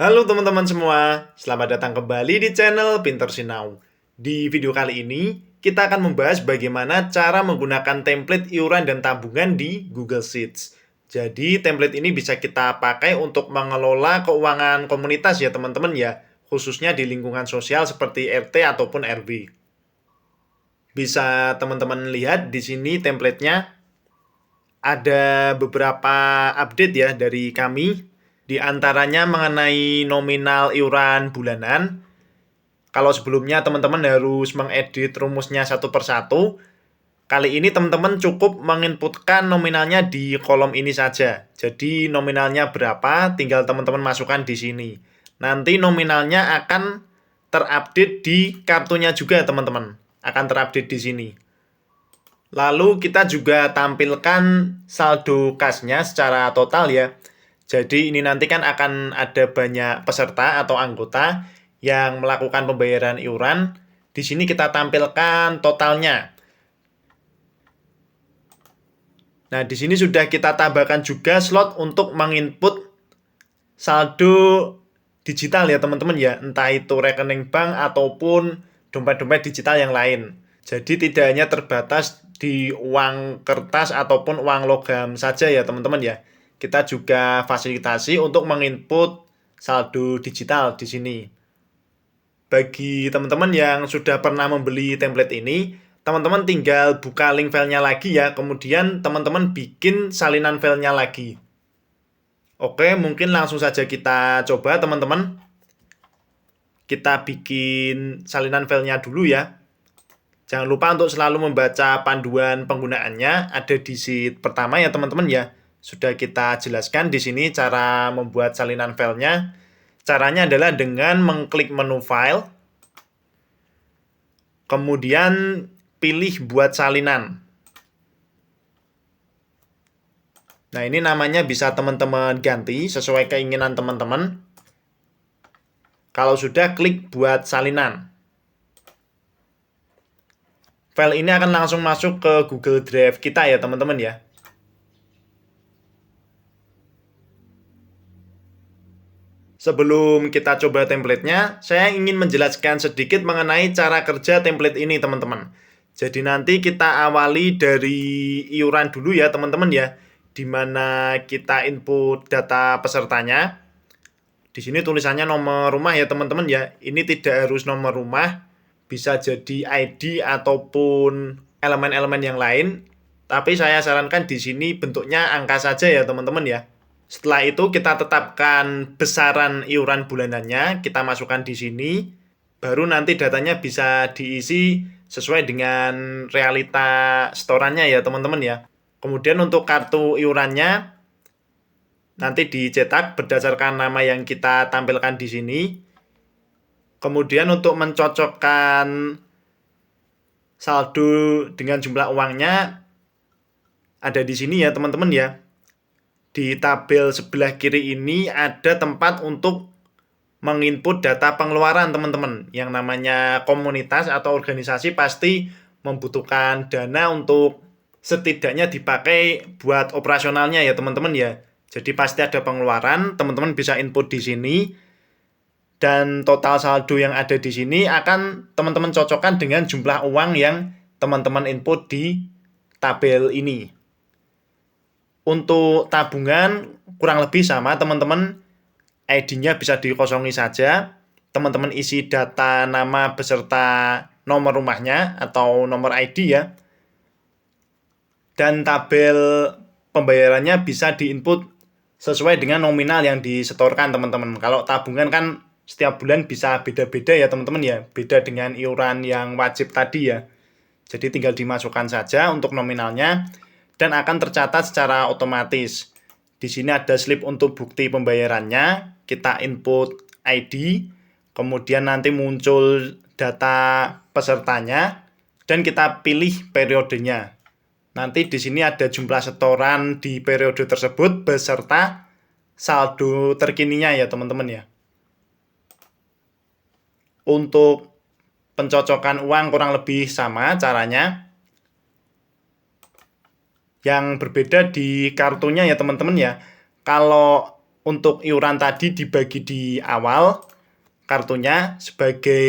Halo teman-teman semua, selamat datang kembali di channel Pinter Sinau. Di video kali ini, kita akan membahas bagaimana cara menggunakan template iuran dan tabungan di Google Sheets. Jadi, template ini bisa kita pakai untuk mengelola keuangan komunitas ya teman-teman ya, khususnya di lingkungan sosial seperti RT ataupun RW. Bisa teman-teman lihat di sini template-nya ada beberapa update ya dari kami, di antaranya mengenai nominal iuran bulanan. Kalau sebelumnya teman-teman harus mengedit rumusnya satu persatu, kali ini teman-teman cukup menginputkan nominalnya di kolom ini saja. Jadi nominalnya berapa, tinggal teman-teman masukkan di sini. Nanti nominalnya akan terupdate di kartunya juga teman-teman. Akan terupdate di sini. Lalu kita juga tampilkan saldo kasnya secara total ya. Jadi ini nanti kan akan ada banyak peserta atau anggota yang melakukan pembayaran iuran. Di sini kita tampilkan totalnya. Nah, di sini sudah kita tambahkan juga slot untuk menginput saldo digital ya teman-teman ya. Entah itu rekening bank ataupun dompet-dompet digital yang lain. Jadi tidak hanya terbatas di uang kertas ataupun uang logam saja ya teman-teman ya. Kita juga fasilitasi untuk menginput saldo digital di sini. Bagi teman-teman yang sudah pernah membeli template ini, teman-teman tinggal buka link filenya lagi ya, kemudian teman-teman bikin salinan filenya lagi. Oke, mungkin langsung saja kita coba teman-teman. Kita bikin salinan filenya dulu ya. Jangan lupa untuk selalu membaca panduan penggunaannya, ada di sheet pertama ya teman-teman ya. Sudah kita jelaskan di sini cara membuat salinan filenya. Caranya adalah dengan mengklik menu file, kemudian pilih buat salinan. Nah, ini namanya bisa teman-teman ganti sesuai keinginan teman-teman. Kalau sudah, klik buat salinan. File ini akan langsung masuk ke Google Drive kita ya teman-teman ya. Sebelum kita coba templatenya, saya ingin menjelaskan sedikit mengenai cara kerja template ini teman-teman. Jadi nanti kita awali dari iuran dulu ya teman-teman ya, di mana kita input data pesertanya. Di sini tulisannya nomor rumah ya teman-teman ya. Ini tidak harus nomor rumah, bisa jadi ID ataupun elemen-elemen yang lain. Tapi saya sarankan di sini bentuknya angka saja ya teman-teman ya. Setelah itu kita tetapkan besaran iuran bulanannya, kita masukkan di sini, baru nanti datanya bisa diisi sesuai dengan realita setorannya ya teman-teman ya. Kemudian untuk kartu iurannya nanti dicetak berdasarkan nama yang kita tampilkan di sini. Kemudian untuk mencocokkan saldo dengan jumlah uangnya ada di sini ya teman-teman ya. Di tabel sebelah kiri ini ada tempat untuk menginput data pengeluaran teman-teman. Yang namanya komunitas atau organisasi pasti membutuhkan dana untuk setidaknya dipakai buat operasionalnya ya teman-teman ya. Jadi pasti ada pengeluaran, teman-teman bisa input di sini. Dan total saldo yang ada di sini akan teman-teman cocokkan dengan jumlah uang yang teman-teman input di tabel ini. Untuk tabungan kurang lebih sama teman-teman, ID-nya bisa dikosongi saja. Teman-teman isi data nama beserta nomor rumahnya atau nomor ID ya. Dan tabel pembayarannya bisa diinput sesuai dengan nominal yang disetorkan teman-teman. Kalau tabungan kan setiap bulan bisa beda-beda ya teman-teman ya. Beda dengan iuran yang wajib tadi ya. Jadi tinggal dimasukkan saja untuk nominalnya dan akan tercatat secara otomatis. Di sini ada slip untuk bukti pembayarannya, kita input ID, kemudian nanti muncul data pesertanya, dan kita pilih periodenya. Nanti di sini ada jumlah setoran di periode tersebut beserta saldo terkininya ya teman-teman ya. Untuk pencocokan uang kurang lebih sama caranya. Yang berbeda di kartunya ya teman-teman ya. Kalau untuk iuran tadi dibagi di awal kartunya sebagai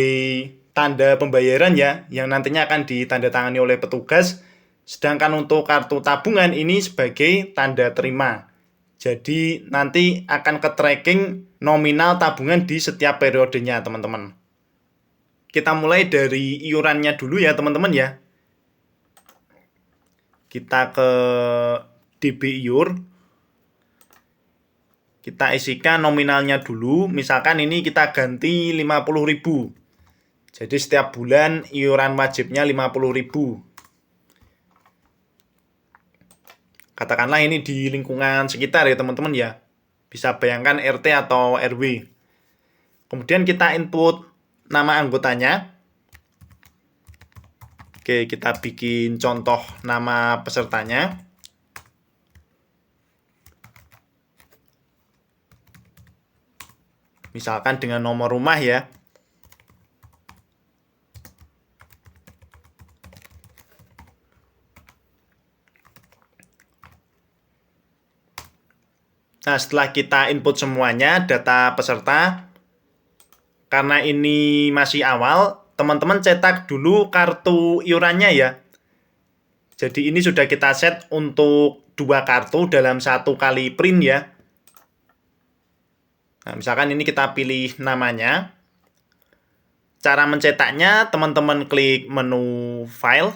tanda pembayaran ya, yang nantinya akan ditandatangani oleh petugas. Sedangkan untuk kartu tabungan ini sebagai tanda terima. Jadi nanti akan ke-tracking nominal tabungan di setiap periodenya, teman-teman. Kita mulai dari iurannya dulu ya, teman-teman ya. Kita ke DB Iur. Kita isikan nominalnya dulu. Misalkan ini kita ganti 50.000. Jadi setiap bulan iuran wajibnya 50.000. Katakanlah ini di lingkungan sekitar ya teman-teman ya. Bisa bayangkan RT atau RW. Kemudian kita input nama anggotanya. Oke, kita bikin contoh nama pesertanya. Misalkan dengan nomor rumah ya. Nah, setelah kita input semuanya, data peserta, karena ini masih awal, teman-teman cetak dulu kartu iurannya ya. Jadi ini sudah kita set untuk 2 kartu dalam 1 kali print ya. Nah, misalkan ini kita pilih namanya. Cara mencetaknya, teman-teman klik menu File,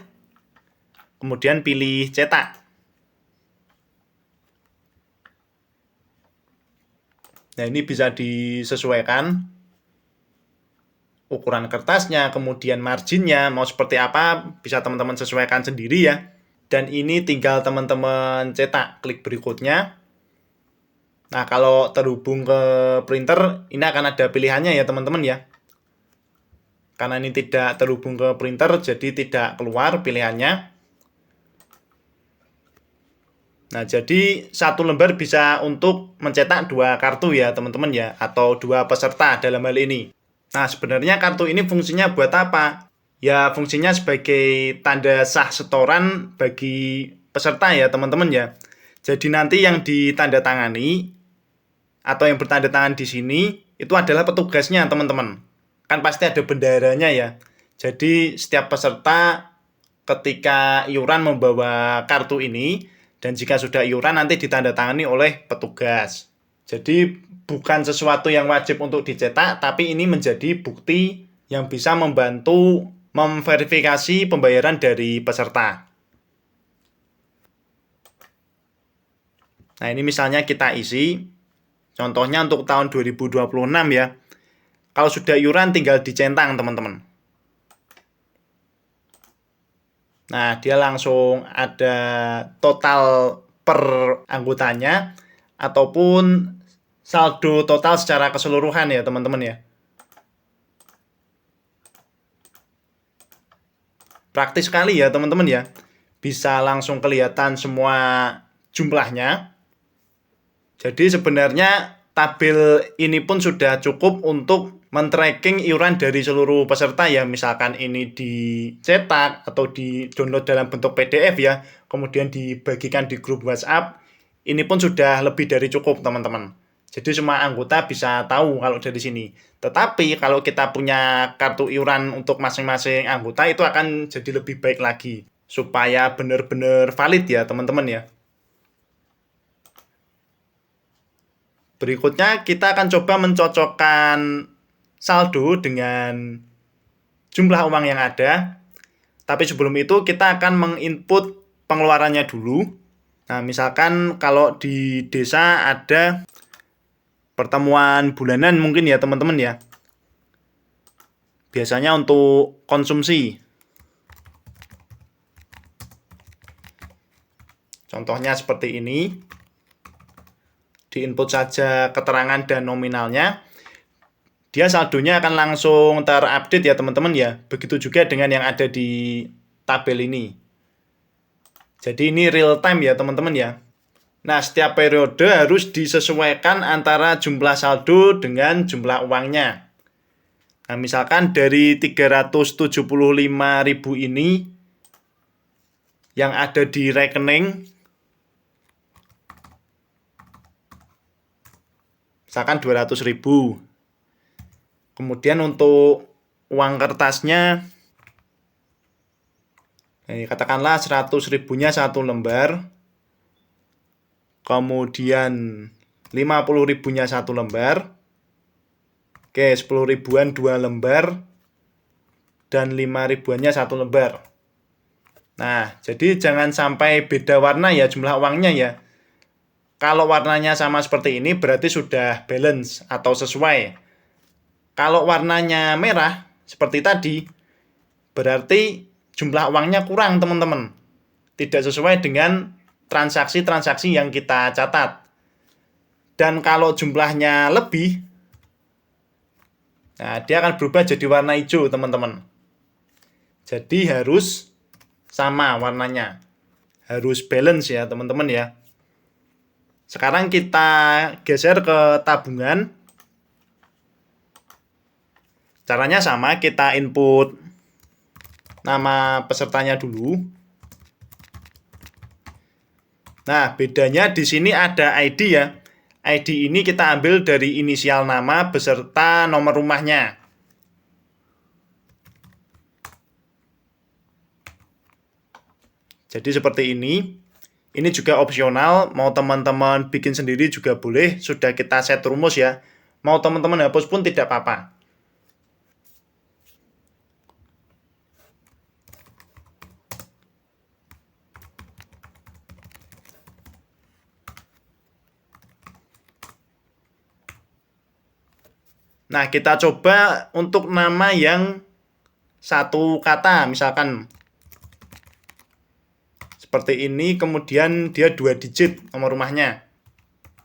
kemudian pilih Cetak. Nah, ini bisa disesuaikan ukuran kertasnya, kemudian marginnya, mau seperti apa, bisa teman-teman sesuaikan sendiri ya. Dan ini tinggal teman-teman cetak, klik berikutnya. Nah, kalau terhubung ke printer, ini akan ada pilihannya ya teman-teman ya. Karena ini tidak terhubung ke printer, jadi tidak keluar pilihannya. Nah, jadi 1 lembar bisa untuk mencetak 2 kartu ya teman-teman ya, atau 2 peserta dalam hal ini. Nah, sebenarnya kartu ini fungsinya buat apa? Ya, fungsinya sebagai tanda sah setoran bagi peserta ya teman-teman ya. Jadi nanti yang ditandatangani atau yang bertanda tangan di sini itu adalah petugasnya teman-teman. Kan pasti ada benderanya ya. Jadi setiap peserta ketika iuran membawa kartu ini, dan jika sudah iuran nanti ditandatangani oleh petugas. Jadi bukan sesuatu yang wajib untuk dicetak, tapi ini menjadi bukti yang bisa membantu memverifikasi pembayaran dari peserta. Nah, ini misalnya kita isi, contohnya untuk tahun 2026 ya. Kalau sudah iuran tinggal dicentang teman-teman. Nah, dia langsung ada total per anggotanya ataupun saldo total secara keseluruhan ya teman-teman ya. Praktis sekali ya teman-teman ya. Bisa langsung kelihatan semua jumlahnya. Jadi sebenarnya tabel ini pun sudah cukup untuk men-tracking iuran dari seluruh peserta ya. Misalkan ini dicetak atau di-download dalam bentuk PDF ya, kemudian dibagikan di grup WhatsApp, ini pun sudah lebih dari cukup teman-teman. Jadi semua anggota bisa tahu kalau dari sini. Tetapi kalau kita punya kartu iuran untuk masing-masing anggota itu akan jadi lebih baik lagi. Supaya benar-benar valid ya teman-teman ya. Berikutnya kita akan coba mencocokkan saldo dengan jumlah uang yang ada. Tapi sebelum itu kita akan menginput pengeluarannya dulu. Nah, misalkan kalau di desa ada pertemuan bulanan mungkin ya teman-teman ya. Biasanya untuk konsumsi. Contohnya seperti ini. Diinput saja keterangan dan nominalnya. Dia saldonya akan langsung terupdate ya teman-teman ya. Begitu juga dengan yang ada di tabel ini. Jadi ini real time ya teman-teman ya. Nah, setiap periode harus disesuaikan antara jumlah saldo dengan jumlah uangnya. Nah, misalkan dari 375.000 ini yang ada di rekening misalkan 200.000. Kemudian untuk uang kertasnya, katakanlah 100.000-nya 1 lembar, kemudian 50.000-nya 1 lembar, oke 10.000-an 2 lembar, dan 5.000-annya 1 lembar. Nah, jadi jangan sampai beda warna ya jumlah uangnya ya. Kalau warnanya sama seperti ini berarti sudah balance atau sesuai. Kalau warnanya merah seperti tadi, berarti jumlah uangnya kurang teman-teman. Tidak sesuai dengan transaksi-transaksi yang kita catat. Dan kalau jumlahnya lebih, nah dia akan berubah jadi warna hijau teman-teman. Jadi harus sama warnanya. Harus balance ya teman-teman ya. Sekarang kita geser ke tabungan. Caranya sama, kita input nama pesertanya dulu. Nah, bedanya di sini ada ID ya. ID ini kita ambil dari inisial nama beserta nomor rumahnya. Jadi seperti ini. Ini juga opsional, mau teman-teman bikin sendiri juga boleh, sudah kita set rumus ya. Mau teman-teman hapus pun tidak apa-apa. Nah, kita coba untuk nama yang satu kata, misalkan seperti ini, kemudian dia 2 digit nomor rumahnya.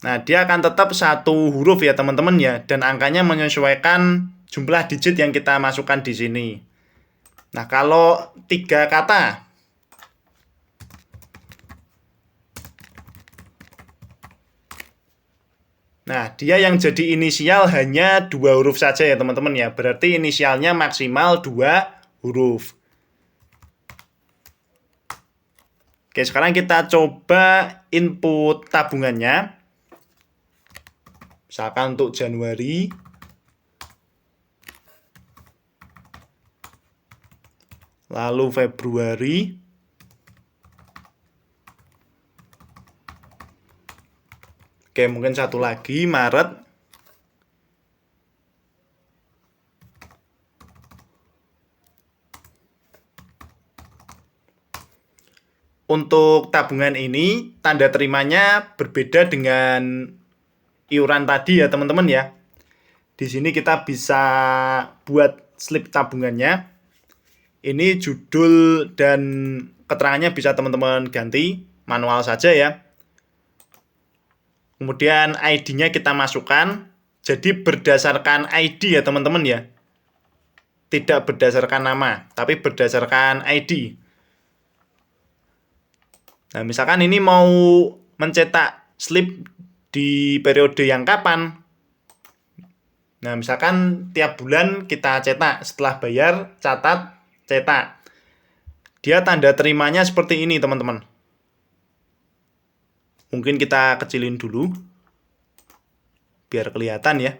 Nah, dia akan tetap 1 huruf ya teman-teman ya, dan angkanya menyesuaikan jumlah digit yang kita masukkan di sini. Nah, kalau 3 kata, nah dia yang jadi inisial hanya 2 huruf saja ya teman-teman ya, berarti inisialnya maksimal 2 huruf. Oke, sekarang kita coba input tabungannya. Misalkan untuk Januari. Lalu Februari. Oke, mungkin satu lagi, Maret. Untuk tabungan ini, tanda terimanya berbeda dengan iuran tadi ya teman-teman ya. Di sini kita bisa buat slip tabungannya. Ini judul dan keterangannya bisa teman-teman ganti, manual saja ya. Kemudian ID-nya kita masukkan. Jadi berdasarkan ID ya teman-teman ya. Tidak berdasarkan nama, tapi berdasarkan ID. Nah, misalkan ini mau mencetak slip di periode yang kapan? Nah, misalkan tiap bulan kita cetak, setelah bayar, catat, cetak. Dia tanda terimanya seperti ini, teman-teman. Mungkin kita kecilin dulu, biar kelihatan ya.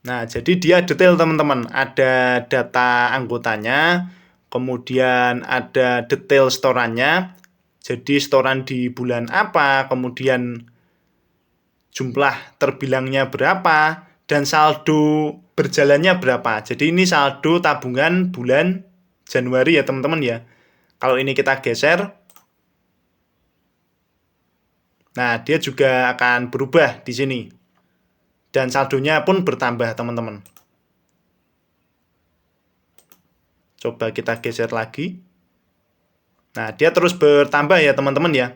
Nah, jadi dia detail teman-teman. Ada data anggotanya, kemudian ada detail setorannya. Jadi setoran di bulan apa, kemudian jumlah terbilangnya berapa, dan saldo berjalannya berapa. Jadi ini saldo tabungan bulan Januari ya teman-teman ya. Kalau ini kita geser, nah dia juga akan berubah di sini. Dan saldonya pun bertambah teman-teman. Coba kita geser lagi. Nah dia terus bertambah ya teman-teman ya.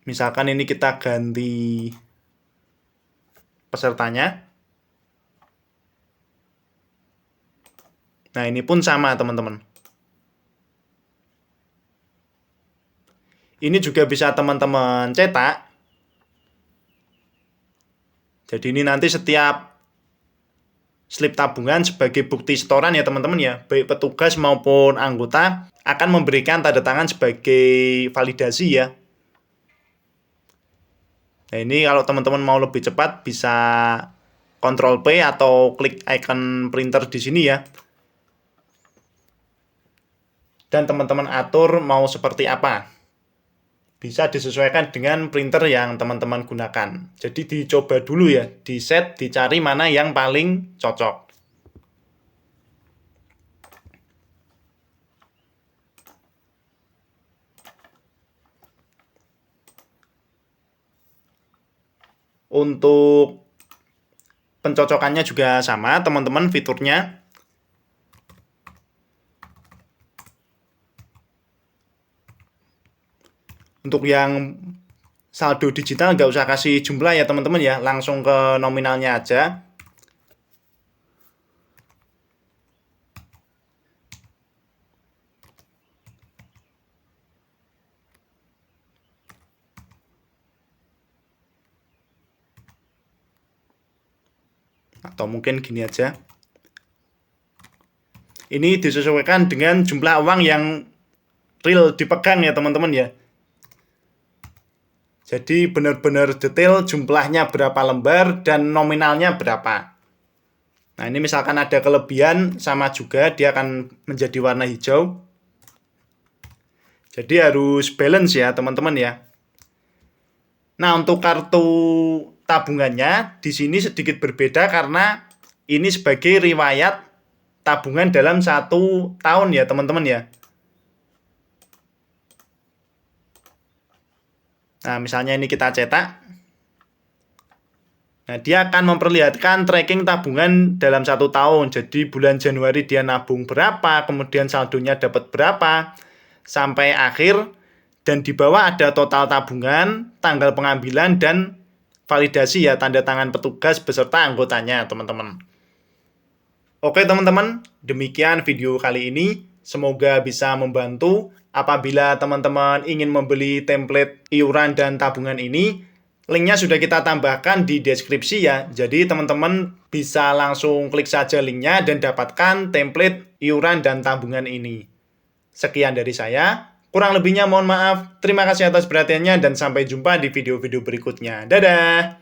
Misalkan ini kita ganti pesertanya. Nah ini pun sama teman-teman. Ini juga bisa teman-teman cetak. Jadi ini nanti setiap slip tabungan sebagai bukti setoran ya teman-teman ya. Baik petugas maupun anggota akan memberikan tanda tangan sebagai validasi ya. Nah, ini kalau teman-teman mau lebih cepat bisa Ctrl P atau klik icon printer di sini ya. Dan teman-teman atur mau seperti apa. Bisa disesuaikan dengan printer yang teman-teman gunakan. Jadi dicoba dulu ya, di set, dicari mana yang paling cocok. Untuk pencocokannya juga sama, teman-teman, fiturnya. Untuk yang saldo digital nggak usah kasih jumlah ya teman-teman ya, langsung ke nominalnya aja. Atau mungkin gini aja. Ini disesuaikan dengan jumlah uang yang real dipegang ya teman-teman ya. Jadi benar-benar detail jumlahnya berapa lembar dan nominalnya berapa. Nah ini misalkan ada kelebihan sama juga dia akan menjadi warna hijau. Jadi harus balance ya teman-teman ya. Nah untuk kartu tabungannya di sini sedikit berbeda karena ini sebagai riwayat tabungan dalam 1 tahun ya teman-teman ya. Nah misalnya ini kita cetak. Nah dia akan memperlihatkan tracking tabungan dalam 1 tahun. Jadi bulan Januari dia nabung berapa, kemudian saldonya dapat berapa, sampai akhir. Dan di bawah ada total tabungan, tanggal pengambilan, dan validasi ya, tanda tangan petugas beserta anggotanya teman-teman. Oke teman-teman, demikian video kali ini. Semoga bisa membantu. Apabila teman-teman ingin membeli template iuran dan tabungan ini, linknya sudah kita tambahkan di deskripsi ya. Jadi teman-teman bisa langsung klik saja linknya dan dapatkan template iuran dan tabungan ini. Sekian dari saya. Kurang lebihnya mohon maaf. Terima kasih atas perhatiannya dan sampai jumpa di video-video berikutnya. Dadah!